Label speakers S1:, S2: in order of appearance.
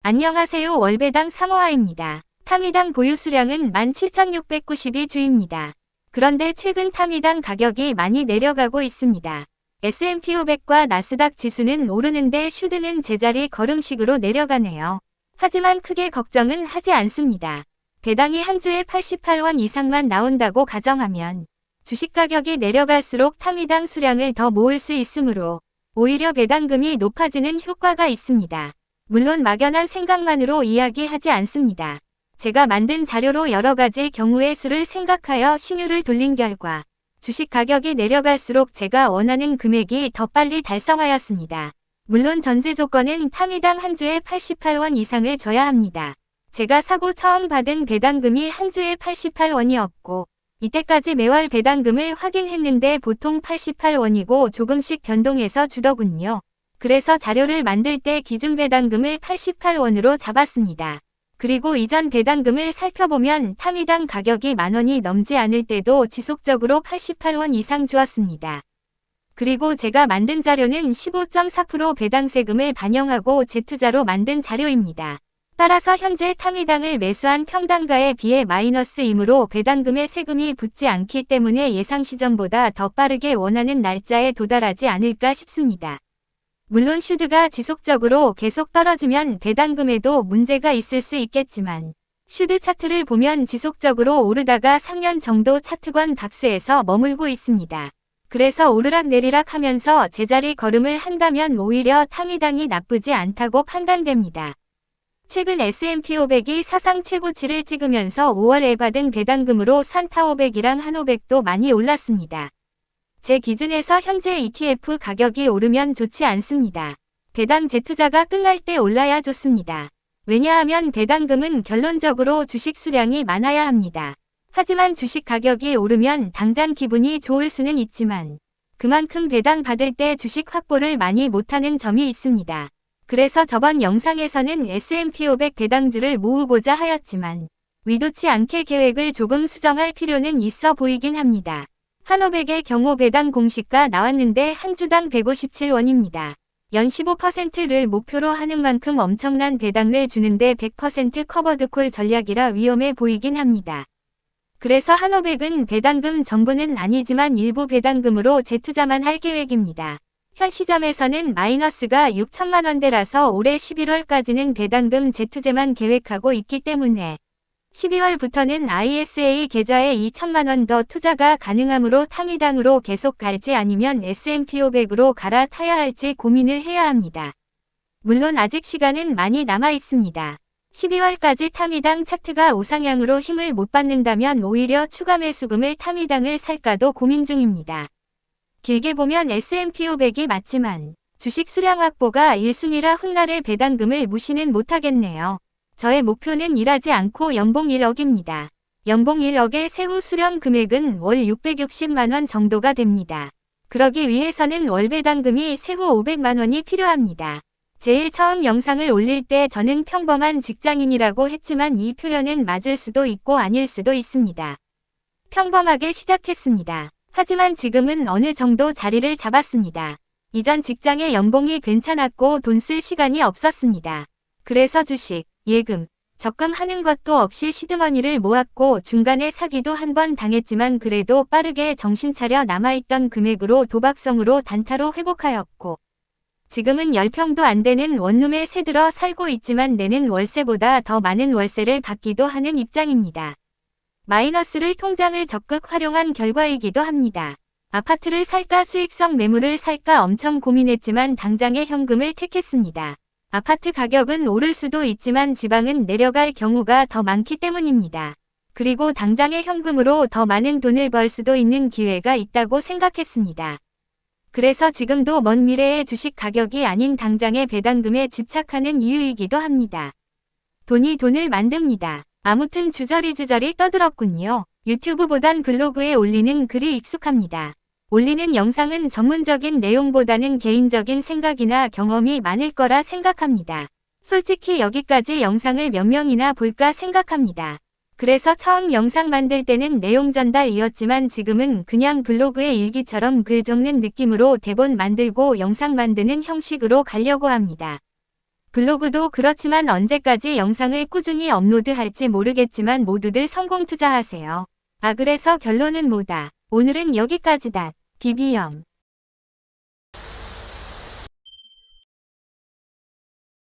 S1: 안녕하세요. 월배당 3호화입니다. 타미당 보유 수량은 17,692주입니다. 그런데 최근 타미당 가격이 많이 내려가고 있습니다. S&P 500과 나스닥 지수는 오르는데 슈드는 제자리 걸음식으로 내려가네요. 하지만 크게 걱정은 하지 않습니다. 배당이 한 주에 88원 이상만 나온다고 가정하면 주식 가격이 내려갈수록 타미당 수량을 더 모을 수 있으므로 오히려 배당금이 높아지는 효과가 있습니다. 물론 막연한 생각만으로 이야기하지 않습니다. 제가 만든 자료로 여러 가지 경우의 수를 생각하여 신유를 돌린 결과 주식 가격이 내려갈수록 제가 원하는 금액이 더 빨리 달성하였습니다. 물론 전제 조건은 타미당 한 주에 88원 이상을 줘야 합니다. 제가 사고 처음 받은 배당금이 한 주에 88원이었고 이때까지 매월 배당금을 확인했는데 보통 88원이고 조금씩 변동해서 주더군요. 그래서 자료를 만들 때 기준 배당금을 88원으로 잡았습니다. 그리고 이전 배당금을 살펴보면 타미당 가격이 만원이 넘지 않을 때도 지속적으로 88원 이상 주었습니다. 그리고 제가 만든 자료는 15.4% 배당세금을 반영하고 재투자로 만든 자료입니다. 따라서 현재 타미당을 매수한 평단가에 비해 마이너스이므로 배당금에 세금이 붙지 않기 때문에 예상 시점보다 더 빠르게 원하는 날짜에 도달하지 않을까 싶습니다. 물론 슈드가 지속적으로 계속 떨어지면 배당금에도 문제가 있을 수 있겠지만 슈드 차트를 보면 지속적으로 오르다가 3년 정도 차트권 박스에서 머물고 있습니다. 그래서 오르락 내리락 하면서 제자리 걸음을 한다면 오히려 타미당이 나쁘지 않다고 판단됩니다. 최근 S&P 500이 사상 최고치를 찍으면서 5월에 받은 배당금으로 산타 500이랑 한 500도 많이 올랐습니다. 제 기준에서 현재 ETF 가격이 오르면 좋지 않습니다. 배당 재투자가 끝날 때 올라야 좋습니다. 왜냐하면 배당금은 결론적으로 주식 수량이 많아야 합니다. 하지만 주식 가격이 오르면 당장 기분이 좋을 수는 있지만 그만큼 배당 받을 때 주식 확보를 많이 못하는 점이 있습니다. 그래서 저번 영상에서는 S&P 500 배당주를 모으고자 하였지만 의도치 않게 계획을 조금 수정할 필요는 있어 보이긴 합니다. 한 500의 경우 배당 공시가 나왔는데 한 주당 157원입니다. 연 15%를 목표로 하는 만큼 엄청난 배당을 주는데 100% 커버드콜 전략이라 위험해 보이긴 합니다. 그래서 한 500은 배당금 전부는 아니지만 일부 배당금으로 재투자만 할 계획입니다. 현 시점에서는 마이너스가 6천만원대라서 올해 11월까지는 배당금 재투자만 계획하고 있기 때문에 12월부터는 ISA 계좌에 2천만원 더 투자가 가능하므로 타미당으로 계속 갈지 아니면 S&P 500으로 갈아타야 할지 고민을 해야 합니다. 물론 아직 시간은 많이 남아 있습니다. 12월까지 타미당 차트가 우상향으로 힘을 못 받는다면 오히려 추가 매수금을 타미당을 살까도 고민 중입니다. 길게 보면 S&P 500이 맞지만 주식 수량 확보가 1순위라 훗날의 배당금을 무시는 못하겠네요. 저의 목표는 일하지 않고 연봉 1억입니다. 연봉 1억의 세후 수령 금액은 월 660만원 정도가 됩니다. 그러기 위해서는 월 배당금이 세후 500만원이 필요합니다. 제일 처음 영상을 올릴 때 저는 평범한 직장인이라고 했지만 이 표현은 맞을 수도 있고 아닐 수도 있습니다. 평범하게 시작했습니다. 하지만 지금은 어느 정도 자리를 잡았습니다. 이전 직장의 연봉이 괜찮았고 돈 쓸 시간이 없었습니다. 그래서 주식, 예금, 적금하는 것도 없이 시드머니를 모았고 중간에 사기도 한 번 당했지만 그래도 빠르게 정신 차려 남아있던 금액으로 도박성으로 단타로 회복하였고 지금은 10평도 안 되는 원룸에 새들어 살고 있지만 내는 월세보다 더 많은 월세를 받기도 하는 입장입니다. 마이너스를 통장을 적극 활용한 결과이기도 합니다. 아파트를 살까 수익성 매물을 살까 엄청 고민했지만 당장의 현금을 택했습니다. 아파트 가격은 오를 수도 있지만 지방은 내려갈 경우가 더 많기 때문입니다. 그리고 당장의 현금으로 더 많은 돈을 벌 수도 있는 기회가 있다고 생각했습니다. 그래서 지금도 먼 미래의 주식 가격이 아닌 당장의 배당금에 집착하는 이유이기도 합니다. 돈이 돈을 만듭니다. 아무튼 주저리 떠들었군요. 유튜브보단 블로그에 올리는 글이 익숙합니다. 올리는 영상은 전문적인 내용보다는 개인적인 생각이나 경험이 많을 거라 생각합니다. 솔직히 여기까지 영상을 몇 명이나 볼까 생각합니다. 그래서 처음 영상 만들 때는 내용 전달이었지만 지금은 그냥 블로그의 일기처럼 글 적는 느낌으로 대본 만들고 영상 만드는 형식으로 가려고 합니다. 블로그도 그렇지만 언제까지 영상을 꾸준히 업로드할지 모르겠지만 모두들 성공 투자하세요. 그래서 결론은 뭐다? 오늘은 여기까지다. 비비엄.